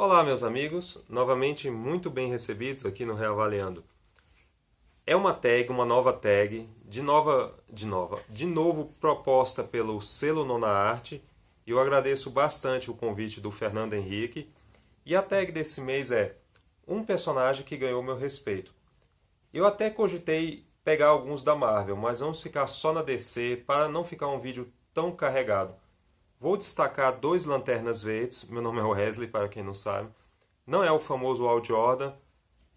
Olá, meus amigos, novamente muito bem recebidos aqui no Reavaliando. É uma tag, uma nova tag, de novo proposta pelo selo Nona Arte, e eu agradeço bastante o convite do Fernando Henrique. E a tag desse mês é um personagem que ganhou meu respeito. Eu até cogitei pegar alguns da Marvel, mas vamos ficar só na DC para não ficar um vídeo tão carregado. Vou destacar dois Lanternas Verdes. Meu nome é Wesley, para quem não sabe. Não é o famoso Hal Jordan,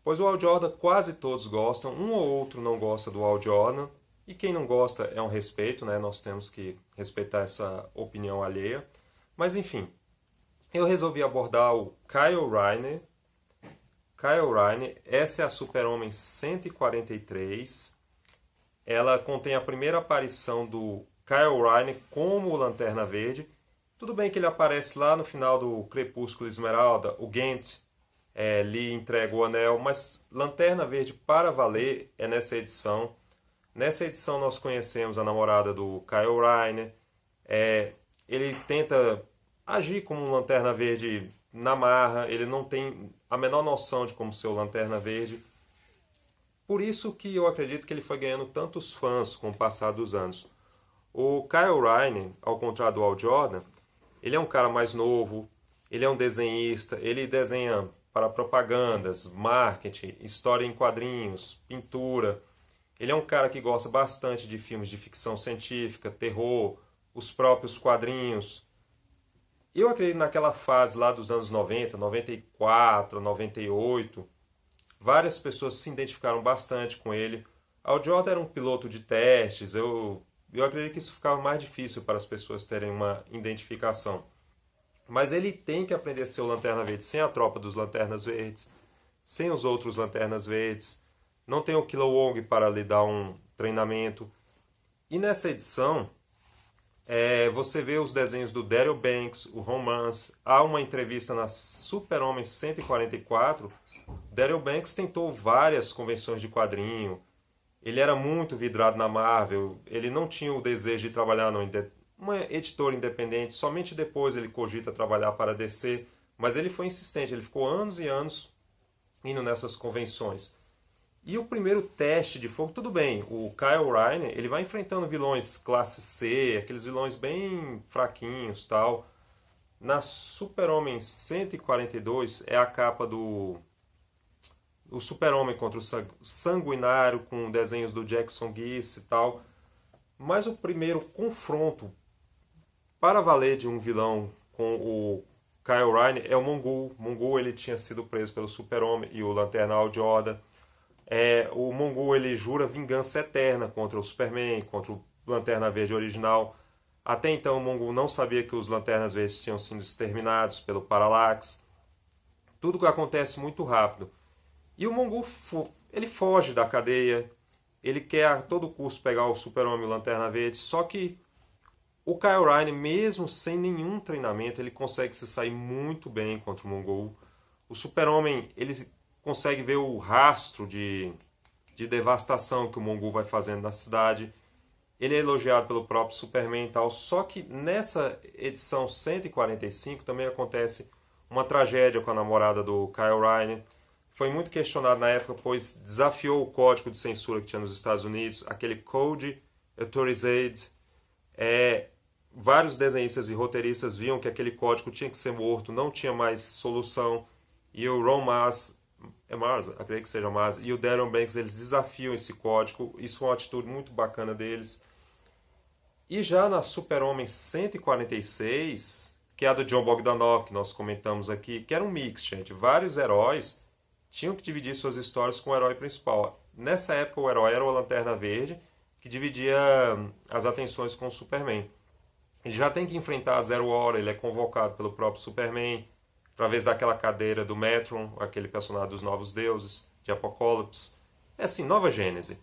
pois o Hal Jordan quase todos gostam. Um ou outro não gosta do Hal Jordan. E quem não gosta é um respeito, né? Nós temos que respeitar essa opinião alheia. Mas enfim, eu resolvi abordar o Kyle Rayner. Kyle Rayner, essa é a Super-Homem 143. Ela contém a primeira aparição do Kyle Rayner como Lanterna Verde. Tudo bem que ele aparece lá no final do Crepúsculo Esmeralda, o Gant lhe entrega o anel, mas Lanterna Verde para valer é nessa edição. Nessa edição nós conhecemos a namorada do Kyle Rayner. Ele tenta agir como um Lanterna Verde na marra, ele não tem a menor noção de como ser o Lanterna Verde. Por isso que eu acredito que ele foi ganhando tantos fãs com o passar dos anos. O Kyle Rayner, ao contrário do Hal Jordan, ele é um cara mais novo, ele é um desenhista, ele desenha para propagandas, marketing, história em quadrinhos, pintura. Ele é um cara que gosta bastante de filmes de ficção científica, terror, os próprios quadrinhos. Eu acredito naquela fase lá dos anos 90, 94, 98, várias pessoas se identificaram bastante com ele. Hal Jordan era um piloto de testes, eu acredito que isso ficava mais difícil para as pessoas terem uma identificação. Mas ele tem que aprender a ser o Lanterna Verde sem a tropa dos Lanternas Verdes, sem os outros Lanternas Verdes. Não tem o Kilowog para lhe dar um treinamento. E nessa edição, você vê os desenhos do Daryl Banks, o romance. Há uma entrevista na Super-Homem 144. Daryl Banks tentou várias convenções de quadrinho. Ele era muito vidrado na Marvel, ele não tinha o desejo de trabalhar numa editora independente, somente depois ele cogita trabalhar para a DC, mas ele foi insistente, ele ficou anos e anos indo nessas convenções. E o primeiro teste de fogo, tudo bem, o Kyle Rayner, ele vai enfrentando vilões classe C, aqueles vilões bem fraquinhos, tal. Na Super-Homem 142 é a capa do o Super-Homem contra o Sanguinário, com desenhos do Jackson Guice e tal. Mas o primeiro confronto para valer de um vilão com o Kyle Rayner é o Mongul. O Mongul ele tinha sido preso pelo Super-Homem e o Lanterna Hal Jordan. O Mongul ele jura vingança eterna contra o Superman, contra o Lanterna Verde original. Até então o Mongul não sabia que os Lanternas Verdes tinham sido exterminados pelo Parallax. Tudo que acontece muito rápido. E o Mongul ele foge da cadeia, ele quer a todo custo pegar o Super-Homem e o Lanterna Verde, só que o Kyle Rayner, mesmo sem nenhum treinamento, ele consegue se sair muito bem contra o Mongul. O Super-Homem ele consegue ver o rastro de devastação que o Mongul vai fazendo na cidade. Ele é elogiado pelo próprio Superman e tal, só que nessa edição 145 também acontece uma tragédia com a namorada do Kyle Rayner. Foi muito questionado na época, pois desafiou o código de censura que tinha nos Estados Unidos, aquele Code Authorized. Vários desenhistas e roteiristas viam que aquele código tinha que ser morto, não tinha mais solução. E o Ron Mars, acredito que seja Mars, e o Daryl Banks, eles desafiam esse código. Isso foi uma atitude muito bacana deles. E já na Super-Homem 146, que é a do John Bogdanove, que nós comentamos aqui, que era um mix, gente. Vários heróis tinham que dividir suas histórias com o herói principal. Nessa época o herói era o Lanterna Verde, que dividia as atenções com o Superman. Ele já tem que enfrentar a Zero Hora, ele é convocado pelo próprio Superman, através daquela cadeira do Metron, aquele personagem dos Novos Deuses, de Apocalipse. É assim, Nova Gênese.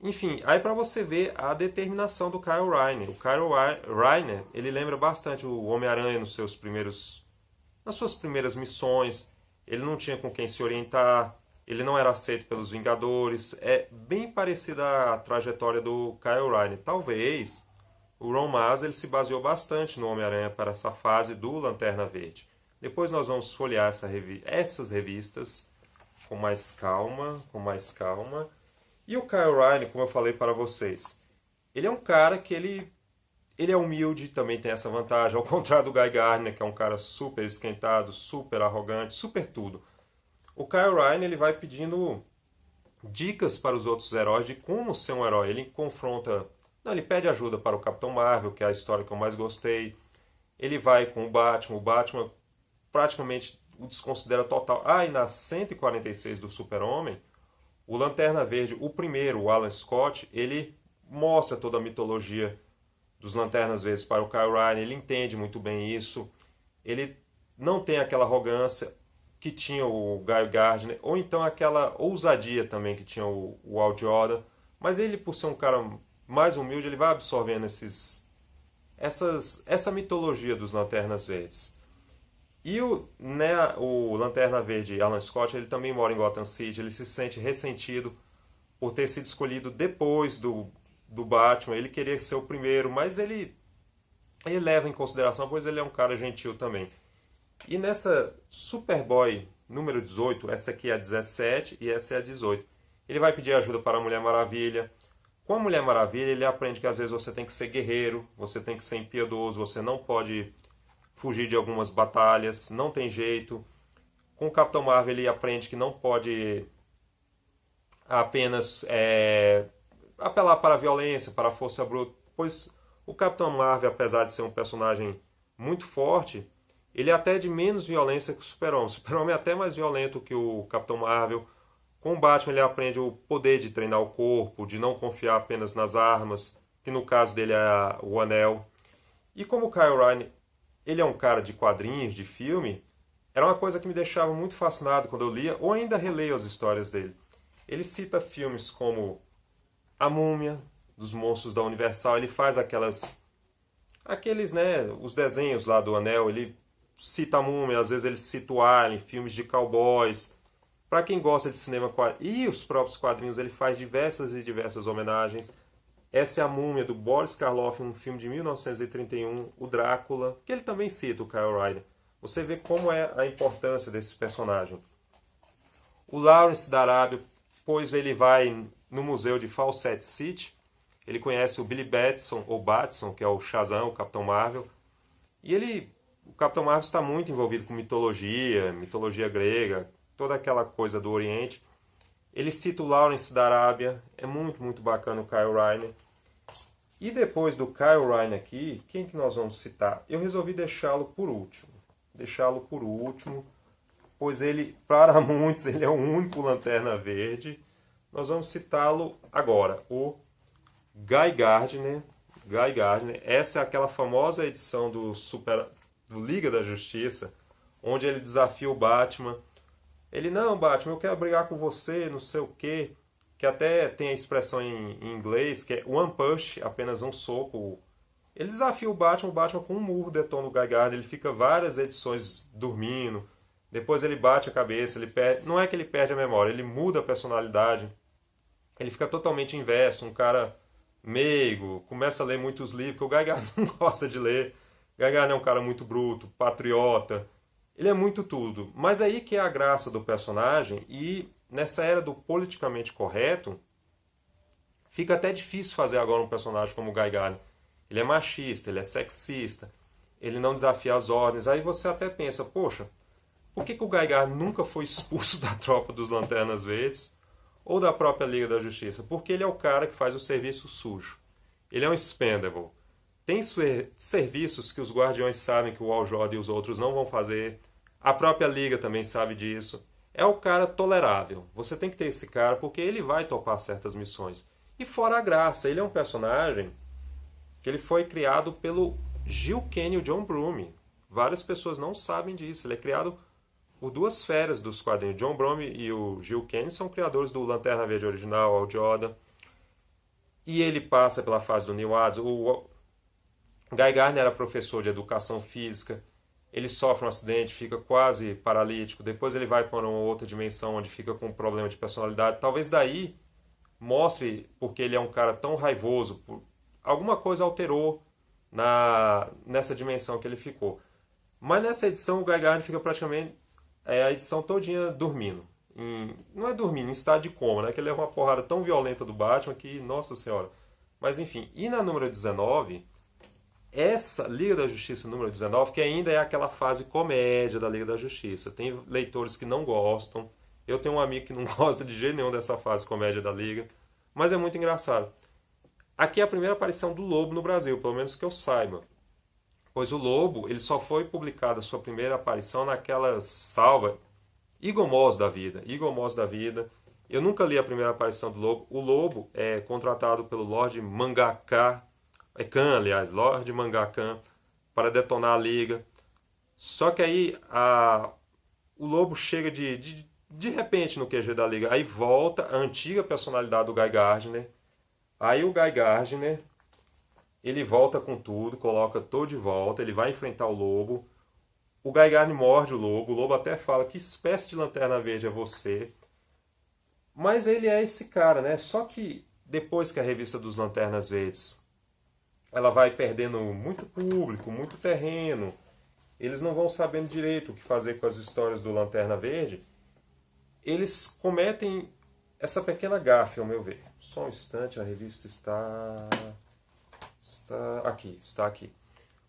Enfim, aí para você ver a determinação do Kyle Rayner. O Kyle Rayner, ele lembra bastante o Homem-Aranha nas suas primeiras missões. Ele não tinha com quem se orientar, ele não era aceito pelos Vingadores. É bem parecida a trajetória do Kyle Rayner. Talvez o Ron Mars ele se baseou bastante no Homem-Aranha para essa fase do Lanterna Verde. Depois nós vamos folhear essas revistas com mais calma, com mais calma. E o Kyle Ryan, como eu falei para vocês, ele é um cara que ele é humilde, também tem essa vantagem, ao contrário do Guy Gardner, que é um cara super esquentado, super arrogante, super tudo. O Kyle Ryan, ele vai pedindo dicas para os outros heróis de como ser um herói. Ele confronta... Não, ele pede ajuda para o Capitão Marvel, que é a história que eu mais gostei. Ele vai com o Batman praticamente o desconsidera total. E na 146 do Super-Homem, o Lanterna Verde, o primeiro, o Alan Scott, ele mostra toda a mitologia dos Lanternas Verdes para o Kyle Ryan, ele entende muito bem isso, ele não tem aquela arrogância que tinha o Guy Gardner, ou então aquela ousadia também que tinha o Hal Jordan, mas ele, por ser um cara mais humilde, ele vai absorvendo essa mitologia dos Lanternas Verdes. E o Lanterna Verde, Alan Scott, ele também mora em Gotham City, ele se sente ressentido por ter sido escolhido depois do Batman. Ele queria ser o primeiro, mas ele leva em consideração, pois ele é um cara gentil também. E nessa Superboy número 18, essa aqui é a 17 e essa é a 18, ele vai pedir ajuda para a Mulher Maravilha. Com a Mulher Maravilha, ele aprende que às vezes você tem que ser guerreiro, você tem que ser impiedoso, você não pode fugir de algumas batalhas, não tem jeito. Com o Capitão Marvel, ele aprende que não pode apenas apelar para a violência, para a força bruta, pois o Capitão Marvel, apesar de ser um personagem muito forte, ele é até de menos violência que o Super-Homem. O Super-Homem é até mais violento que o Capitão Marvel. Com o Batman, ele aprende o poder de treinar o corpo, de não confiar apenas nas armas, que no caso dele é o anel. E como o Kyle Ryan, ele é um cara de quadrinhos, de filme, era uma coisa que me deixava muito fascinado quando eu lia, ou ainda releio as histórias dele. Ele cita filmes como A Múmia, dos monstros da Universal, ele faz aqueles, né, os desenhos lá do Anel, ele cita a Múmia, às vezes ele cita o Alien, filmes de cowboys. Para quem gosta de cinema e os próprios quadrinhos, ele faz diversas e diversas homenagens. Essa é a Múmia, do Boris Karloff, um filme de 1931, o Drácula, que ele também cita, o Kyle Ryan. Você vê como é a importância desse personagem. O Lawrence da Arábia, pois ele vai no museu de Fawcett City, ele conhece o Billy Batson, ou Batson, que é o Shazam, o Capitão Marvel, e o Capitão Marvel está muito envolvido com mitologia grega, toda aquela coisa do Oriente. Ele cita o Lawrence da Arábia, é muito, muito bacana o Kyle Ryan. E depois do Kyle Ryan aqui, quem que nós vamos citar? Eu resolvi deixá-lo por último, pois ele, para muitos, ele é o único Lanterna Verde. Nós vamos citá-lo agora, o Guy Gardner. Essa é aquela famosa edição do Liga da Justiça, onde ele desafia o Batman. Ele, não, Batman, eu quero brigar com você, não sei o quê. Que até tem a expressão em inglês, que é one punch, apenas um soco. Ele desafia o Batman com um murro detona o Guy Gardner, ele fica várias edições dormindo, depois ele bate a cabeça, não é que ele perde a memória, ele muda a personalidade, ele fica totalmente inverso, um cara meigo, começa a ler muitos livros, que o Guy Gardner não gosta de ler. O Guy Gardner é um cara muito bruto, patriota, ele é muito tudo. Mas aí que é a graça do personagem, e nessa era do politicamente correto, fica até difícil fazer agora um personagem como o Guy Gardner. Ele é machista, ele é sexista, ele não desafia as ordens. Aí você até pensa, poxa, por que o Guy Gardner nunca foi expulso da tropa dos Lanternas Verdes ou da própria Liga da Justiça? Porque ele é o cara que faz o serviço sujo. Ele é um expendable. Tem serviços que os Guardiões sabem que o Hal Jordan e os outros não vão fazer. A própria Liga também sabe disso. É o cara tolerável. Você tem que ter esse cara porque ele vai topar certas missões. E fora a graça, ele é um personagem que ele foi criado pelo Gil Kane e o John Broome. Várias pessoas não sabem disso. Ele é criado por duas feras dos quadrinhos. John Broome e o Gil Kane são criadores do Lanterna Verde original, Hal Jordan. E ele passa pela fase do Neil Adams. O Guy Gardner era professor de educação física. Ele sofre um acidente, fica quase paralítico. Depois ele vai para uma outra dimensão onde fica com um problema de personalidade. Talvez daí mostre porque ele é um cara tão raivoso. Alguma coisa alterou nessa dimensão que ele ficou. Mas nessa edição o Guy Gardner fica praticamente a edição todinha dormindo. Não é dormindo, em estado de coma, né? Que ele leva uma porrada tão violenta do Batman que, nossa senhora. Mas enfim, e na número 19, essa Liga da Justiça número 19, que ainda é aquela fase comédia da Liga da Justiça. Tem leitores que não gostam. Eu tenho um amigo que não gosta de jeito nenhum dessa fase comédia da Liga. Mas é muito engraçado. Aqui é a primeira aparição do Lobo no Brasil, pelo menos que eu saiba. Pois o Lobo, ele só foi publicado a sua primeira aparição naquela salva Eagle Moss da vida. Eagle Moss da vida. Eu nunca li a primeira aparição do Lobo. O Lobo é contratado pelo Lord Mangaka, Khan, aliás, Lord Mangaka, para detonar a Liga. Só que aí o Lobo chega de repente no QG da Liga. Aí volta a antiga personalidade do Guy Gardner. Aí o Guy Gardner, ele volta com tudo, coloca todo de volta, ele vai enfrentar o Lobo. O Guy Gardner morde o Lobo até fala que espécie de Lanterna Verde é você. Mas ele é esse cara, né? Só que depois que a revista dos Lanternas Verdes, ela vai perdendo muito público, muito terreno, eles não vão sabendo direito o que fazer com as histórias do Lanterna Verde, eles cometem essa pequena gafe, ao meu ver. Só um instante, a revista está aqui.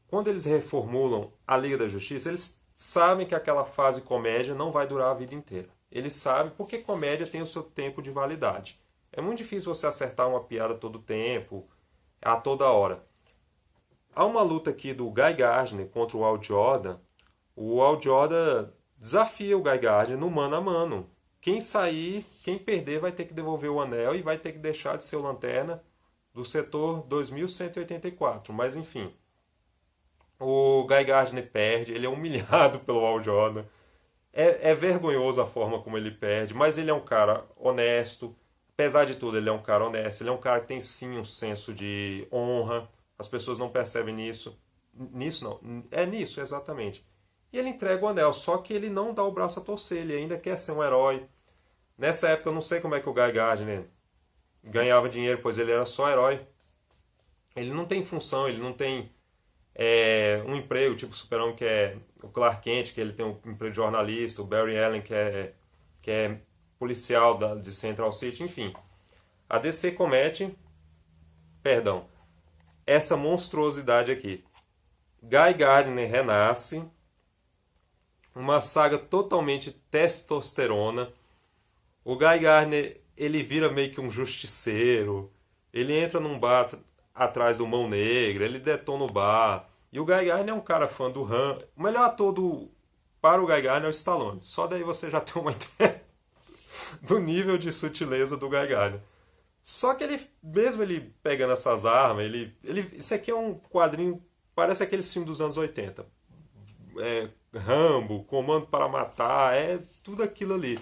Quando eles reformulam a Liga da Justiça, eles sabem que aquela fase comédia não vai durar a vida inteira. Eles sabem porque comédia tem o seu tempo de validade. É muito difícil você acertar uma piada todo tempo, a toda hora. Há uma luta aqui do Guy Gardner contra o Hal Jordan. O Hal Jordan desafia o Guy Gardner no mano a mano. Quem sair, quem perder vai ter que devolver o anel e vai ter que deixar de ser o Lanterna do setor 2184. Mas enfim, o Guy Gardner perde, ele é humilhado pelo Hal Jordan. É vergonhoso a forma como ele perde, mas ele é um cara honesto. Apesar de tudo, ele é um cara honesto. Ele é um cara que tem sim um senso de honra. As pessoas não percebem nisso. Nisso não. É nisso, exatamente. E ele entrega o anel, só que ele não dá o braço a torcer. Ele ainda quer ser um herói. Nessa época eu não sei como é que o Guy Gardner ganhava dinheiro, pois ele era só herói. Ele não tem função, ele não tem um emprego, tipo o Super-Homem, que é o Clark Kent, que ele tem um emprego de jornalista, o Barry Allen, que é policial de Central City, enfim. A DC comete, essa monstruosidade aqui. Guy Gardner renasce, uma saga totalmente testosterona. O Guy Gardner, ele vira meio que um justiceiro, ele entra num bar atrás do Mão Negra, ele detona o bar. E o Guy Gardner é um cara fã do Han. O melhor ator para o Guy Gardner é o Stallone. Só daí você já tem uma ideia do nível de sutileza do Guy Gardner. Só que ele, mesmo ele pegando essas armas, isso aqui é um quadrinho, parece aquele filme dos anos 80. Rambo, Comando para Matar, é tudo aquilo ali.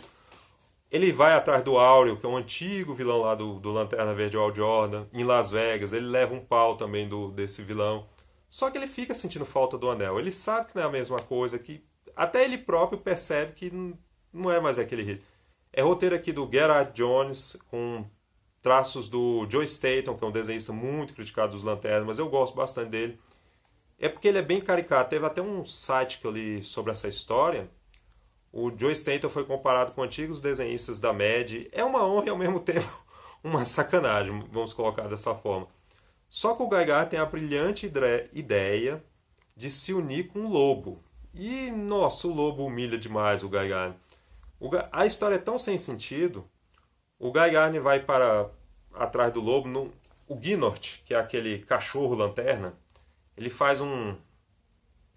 Ele vai atrás do Áureo, que é um antigo vilão lá do Lanterna Verde, o Hal Jordan, em Las Vegas. Ele leva um pau também desse vilão. Só que ele fica sentindo falta do anel. Ele sabe que não é a mesma coisa, que até ele próprio percebe que não é mais aquele hit. É roteiro aqui do Gerard Jones, com traços do Joe Staton, que é um desenhista muito criticado dos Lanternas, mas eu gosto bastante dele. É porque ele é bem caricato. Teve até um site que eu li sobre essa história. O Joe Staton foi comparado com antigos desenhistas da Mad. É uma honra e ao mesmo tempo uma sacanagem, vamos colocar dessa forma. Só que o Guy Gardner tem a brilhante ideia de se unir com o Lobo. E, nossa, o Lobo humilha demais o Guy Gardner. A história é tão sem sentido. O Guy Gardner vai atrás do Lobo. O Gnort, que é aquele cachorro lanterna, ele faz não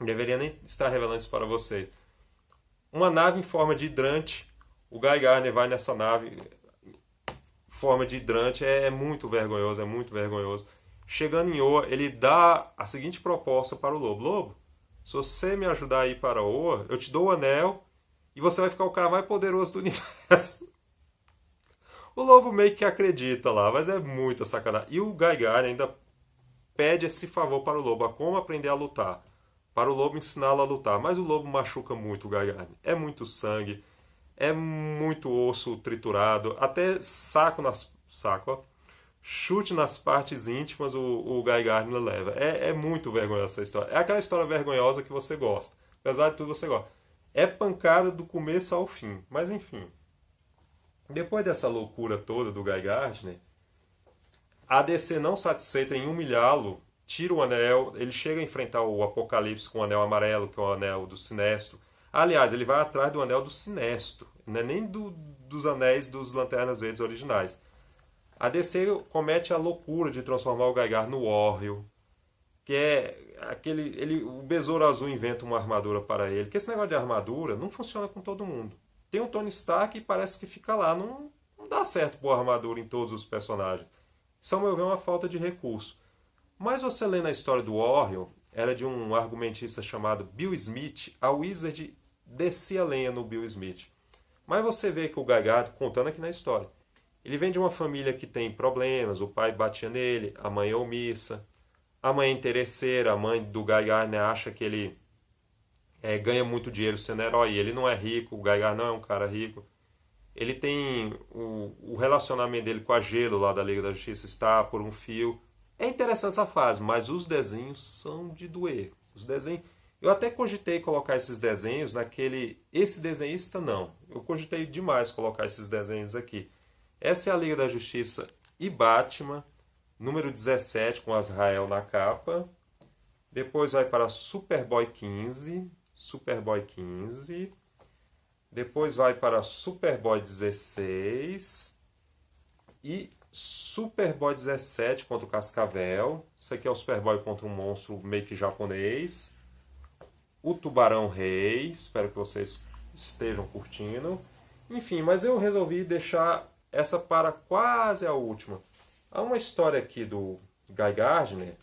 deveria nem estar revelando isso para vocês. Uma nave em forma de hidrante. O Guy Gardner vai nessa nave em forma de hidrante. É muito vergonhoso, é muito vergonhoso. Chegando em Oa, ele dá a seguinte proposta para o Lobo. Lobo, se você me ajudar a ir para Oa, eu te dou o anel e você vai ficar o cara mais poderoso do universo. O Lobo meio que acredita lá, mas é muita sacanagem. E o Guy Gardner ainda pede esse favor para o Lobo, a como aprender a lutar. Para o Lobo ensiná-lo a lutar. Mas o Lobo machuca muito o Guy Gardner. É muito sangue, é muito osso triturado, até chute nas partes íntimas o Guy Gardner leva. É muito vergonhosa essa história. É aquela história vergonhosa que você gosta. Apesar de tudo, você gosta. É pancada do começo ao fim. Mas enfim. Depois dessa loucura toda do Guy Gardner, a DC, não satisfeita em humilhá-lo, tira o anel. Ele chega a enfrentar o Apocalipse com o anel amarelo, que é o anel do Sinestro. Aliás, ele vai atrás do anel do Sinestro. Não é nem dos anéis dos Lanternas Verdes originais. A DC comete a loucura de transformar o Guy Gardner no Warrior, que é o Besouro Azul inventa uma armadura para ele, que esse negócio de armadura não funciona com todo mundo. Tem um Tony Stark e parece que fica lá, não dá certo pôr armadura em todos os personagens. Isso, ao meu ver, é uma falta de recurso. Mas você lê na história do Warrior, era de um argumentista chamado Bill Smith, a Wizard descia a lenha no Bill Smith. Mas você vê que o Guy Gardner, contando aqui na história, ele vem de uma família que tem problemas, o pai batia nele, a mãe é omissa, a mãe é interesseira, a mãe do Guy Gardner acha que ele ganha muito dinheiro sendo herói, ele não é rico, o Guy Gardner não é um cara rico. Ele tem o relacionamento dele com a Gelo lá da Liga da Justiça está por um fio. É interessante essa fase, mas os desenhos são de doer. Os desenhos, eu até cogitei colocar esses desenhos naquele... Esse desenhista não. Eu cogitei demais colocar esses desenhos aqui. Essa é a Liga da Justiça e Batman, número 17, com Azrael na capa. Depois vai para Superboy 15. Superboy 15. Depois vai para Superboy 16. E Superboy 17 contra o Cascavel. Isso aqui é o Superboy contra um monstro meio que japonês. O Tubarão Rei. Espero que vocês estejam curtindo. Enfim, mas eu resolvi deixar essa para quase a última. Há uma história aqui do Guy Gardner.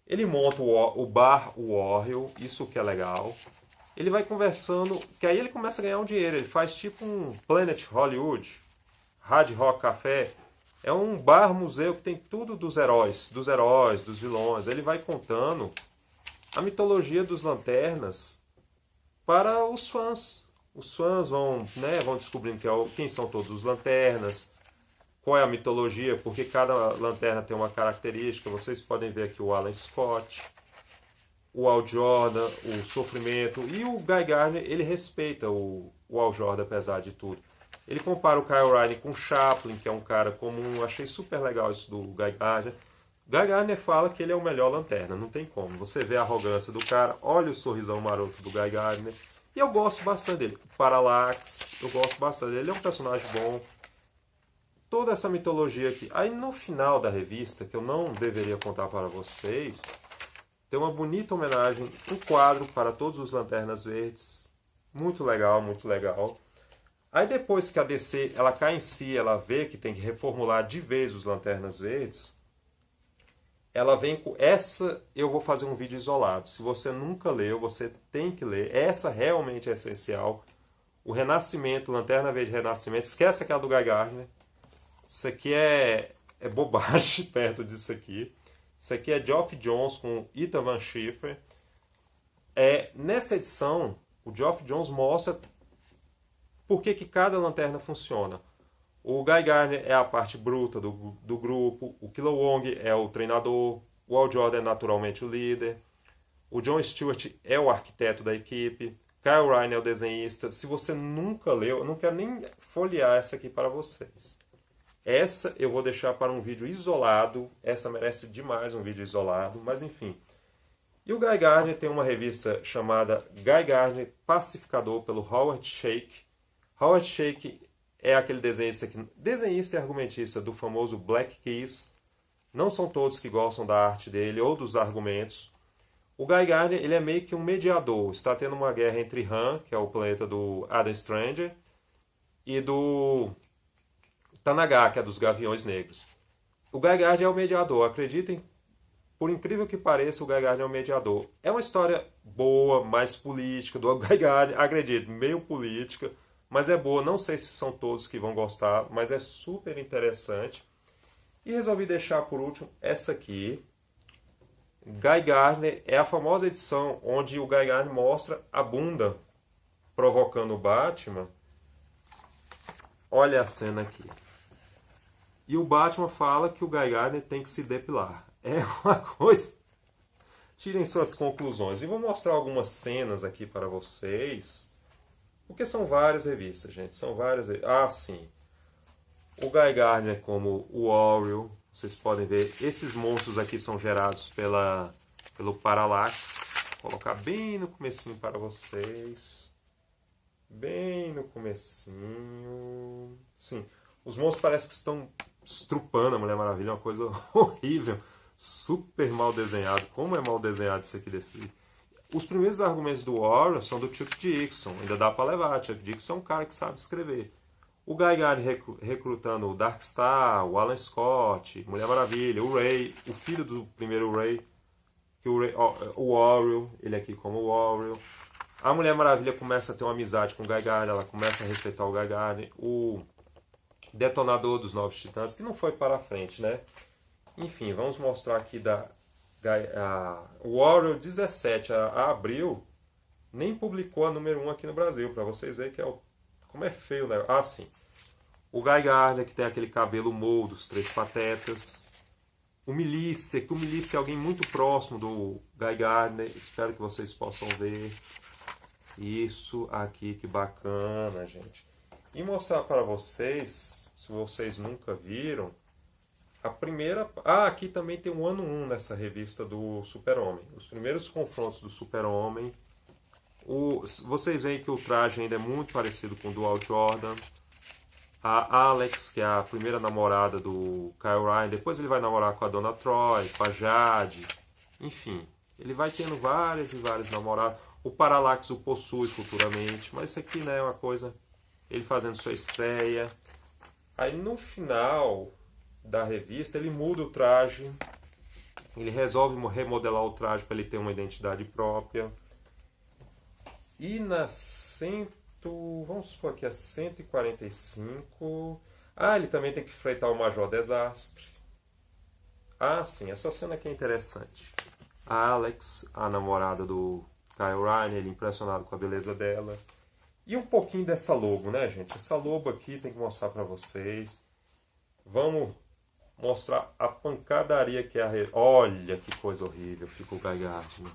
Ele monta o bar Warrior, isso que é legal. Ele vai conversando, que aí ele começa a ganhar um dinheiro. Ele faz tipo um Planet Hollywood, Hard Rock Café. É um bar-museu que tem tudo dos heróis, dos vilões. Ele vai contando a mitologia dos Lanternas para os fãs. Os fãs vão descobrindo quem são todos os Lanternas, qual é a mitologia, porque cada lanterna tem uma característica. Vocês podem ver aqui o Alan Scott, o Hal Jordan, o sofrimento. E o Guy Gardner, ele respeita o Hal Jordan, apesar de tudo. Ele compara o Kyle Rayner com o Chaplin, que é um cara comum. Eu achei super legal isso do Guy Gardner. Guy Gardner fala que ele é o melhor lanterna, não tem como. Você vê a arrogância do cara, olha o sorrisão maroto do Guy Gardner. E eu gosto bastante dele. O Parallax, eu gosto bastante dele. Ele é um personagem bom. Toda essa mitologia aqui. Aí no final da revista, que eu não deveria contar para vocês, tem uma bonita homenagem, um quadro para todos os Lanternas Verdes. Muito legal, muito legal. Aí depois que a DC ela cai em si, ela vê que tem que reformular de vez os Lanternas Verdes, ela vem com essa. Eu vou fazer um vídeo isolado. Se você nunca leu, você tem que ler. Essa realmente é essencial. O Renascimento, Lanterna Verde Renascimento. Esquece aquela do Guy Gardner. Isso aqui é bobagem perto disso aqui. Isso aqui é Geoff Johns com Ethan Van Sciver. Nessa edição, o Geoff Johns mostra por que cada lanterna funciona. O Guy Gardner é a parte bruta do grupo. O Kilowong é o treinador. O Hal Jordan é naturalmente o líder. O John Stewart é o arquiteto da equipe. Kyle Rayner é o desenhista. Se você nunca leu, eu não quero nem folhear essa aqui para vocês. Essa eu vou deixar para um vídeo isolado. Essa merece demais um vídeo isolado, mas enfim. E o Guy Gardner tem uma revista chamada Guy Gardner Pacificador, pelo Howard Shake. Howard Shake é aquele desenhista e argumentista do famoso Black Keys. Não são todos que gostam da arte dele ou dos argumentos. O Guy Gardner ele é meio que um mediador. Está tendo uma guerra entre Han, que é o planeta do Adam Stranger, e do Tanagar, que é dos Gaviões Negros. O Guy Gardner é o mediador. Acreditem, por incrível que pareça, o Guy Gardner é o mediador. É uma história boa, mais política, do Guy Gardner, acredito, meio política, mas é boa. Não sei se são todos que vão gostar, mas é super interessante. E resolvi deixar por último essa aqui. Guy Gardner é a famosa edição onde o Guy Gardner mostra a bunda provocando o Batman. Olha a cena aqui. E o Batman fala que o Guy Gardner tem que se depilar. É uma coisa tirem suas conclusões. E vou mostrar algumas cenas aqui para vocês, porque são várias revistas, gente. São várias. Ah, sim. O Guy Gardner como o Oreo. Vocês podem ver, esses monstros aqui são gerados pelo Parallax. Vou colocar bem no comecinho para vocês. Bem no comecinho. Sim, os monstros parecem que estão estrupando a Mulher Maravilha. É uma coisa horrível. Super mal desenhado. Como é mal desenhado isso aqui desse... Os primeiros argumentos do Oreo são do Chuck Dixon. Ainda dá para levar. Chuck Dixon é um cara que sabe escrever. O Guy Gardner recrutando o Darkstar, o Alan Scott, Mulher Maravilha, o Ray, o filho do primeiro Ray, que o Oreo, ele aqui como o Oreo. A Mulher Maravilha começa a ter uma amizade com o Guy Gardner, ela começa a respeitar o Guy Gardner. O detonador dos Novos Titãs, que não foi para a frente, né? Enfim, vamos mostrar aqui o Oreo 17 a abril, nem publicou a número 1 aqui no Brasil, para vocês verem que como é feio, né? Ah, sim. O Guy Gardner, que tem aquele cabelo mou dos Três Patetas. O Milícia, que o Milícia é alguém muito próximo do Guy Gardner. Espero que vocês possam ver. Isso aqui, que bacana, gente. E mostrar para vocês, se vocês nunca viram, a primeira... Ah, aqui também tem o ano 1 nessa revista do Super-Homem. Os primeiros confrontos do Super-Homem. Vocês veem que o traje ainda é muito parecido com o do Hal Jordan. A Alex, que é a primeira namorada do Kyle Ryan, depois ele vai namorar com a Donna Troy, com a Jade. Enfim, ele vai tendo várias e várias namoradas. O Parallax o possui futuramente, mas isso aqui, né, é uma coisa... Ele fazendo sua estreia. Aí no final da revista ele muda o traje. Ele resolve remodelar o traje para ele ter uma identidade própria. E na vamos supor aqui a 145. Ah, ele também tem que enfrentar o Major Desastre. Ah, sim, essa cena aqui é interessante. A Alex, a namorada do Kyle Ryan, ele impressionado com a beleza dela. E um pouquinho dessa lobo, né, gente? Essa lobo aqui tem que mostrar pra vocês. Vamos mostrar a pancadaria que é a... Olha que coisa horrível, fica o Guy Gardner.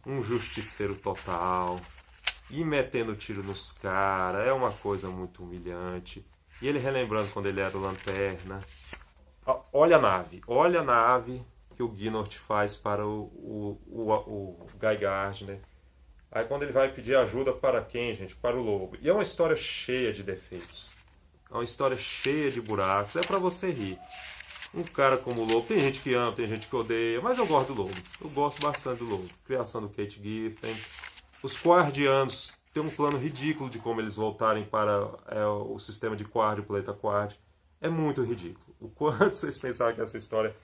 Um justiceiro total. E metendo tiro nos caras, é uma coisa muito humilhante. E ele relembrando quando ele era o Lanterna. Olha a nave que o Gnort faz para o Guy Gardner. Aí quando ele vai pedir ajuda para quem, gente? Para o Lobo. E é uma história cheia de defeitos. É uma história cheia de buracos. É para você rir. Um cara como o Lobo, tem gente que ama, tem gente que odeia, mas eu gosto do Lobo. Eu gosto bastante do Lobo. Criação do Kate Giffen. Os Quardianos têm um plano ridículo de como eles voltarem para o sistema de Quard, o planeta Quard. É muito ridículo. O quanto vocês pensaram que essa história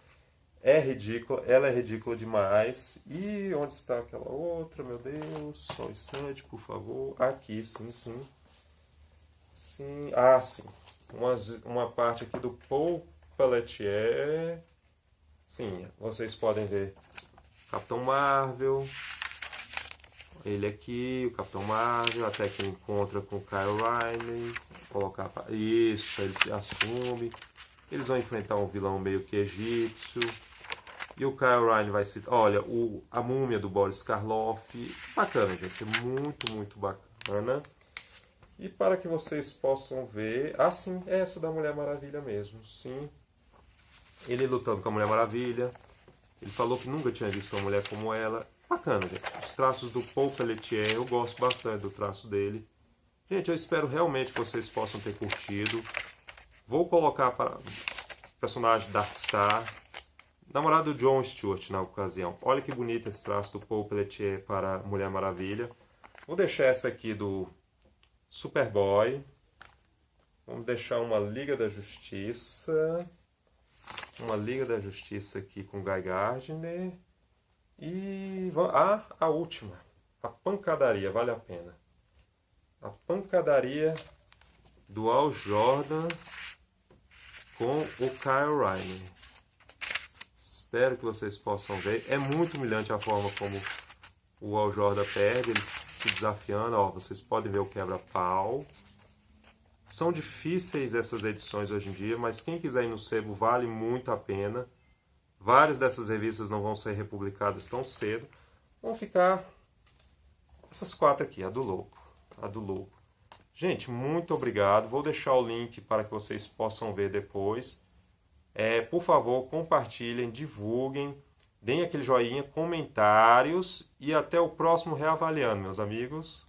é ridícula, ela é ridícula demais. E onde está aquela outra, meu Deus? Só um instante, por favor. Aqui, sim. Ah, sim. Uma parte aqui do Paul Pelletier. Sim, vocês podem ver Capitão Marvel. Ele aqui, o Capitão Marvel, até que encontra com o Kyle Ryan. Colocar isso, ele se assume. Eles vão enfrentar um vilão meio que egípcio. E o Kyle Ryan vai se... Olha, a múmia do Boris Karloff. Bacana, gente. Muito, muito bacana. E para que vocês possam ver... Ah, sim, é essa da Mulher Maravilha mesmo. Sim. Ele lutando com a Mulher Maravilha. Ele falou que nunca tinha visto uma mulher como ela. Bacana, gente. Os traços do Paul Pelletier, eu gosto bastante do traço dele. Gente, eu espero realmente que vocês possam ter curtido. Vou colocar para o personagem Darkstar, namorado do John Stewart na ocasião. Olha que bonito esse traço do Paul Pelletier para Mulher Maravilha. Vou deixar essa aqui do Superboy. Vamos deixar uma Liga da Justiça. Uma Liga da Justiça aqui com Guy Gardner. E a última, a pancadaria, vale a pena. A pancadaria do Hal Jordan com o Kyle Ryan. Espero que vocês possam ver. É muito humilhante a forma como o Hal Jordan perde, ele se desafiando. Ó, vocês podem ver o quebra-pau. São difíceis essas edições hoje em dia, mas quem quiser ir no sebo vale muito a pena. Várias dessas revistas não vão ser republicadas tão cedo. Vão ficar essas 4 aqui, a do Lobo. A do Lobo. Gente, muito obrigado. Vou deixar o link para que vocês possam ver depois. Por favor, compartilhem, divulguem, deem aquele joinha, comentários e até o próximo Reavaliando, meus amigos.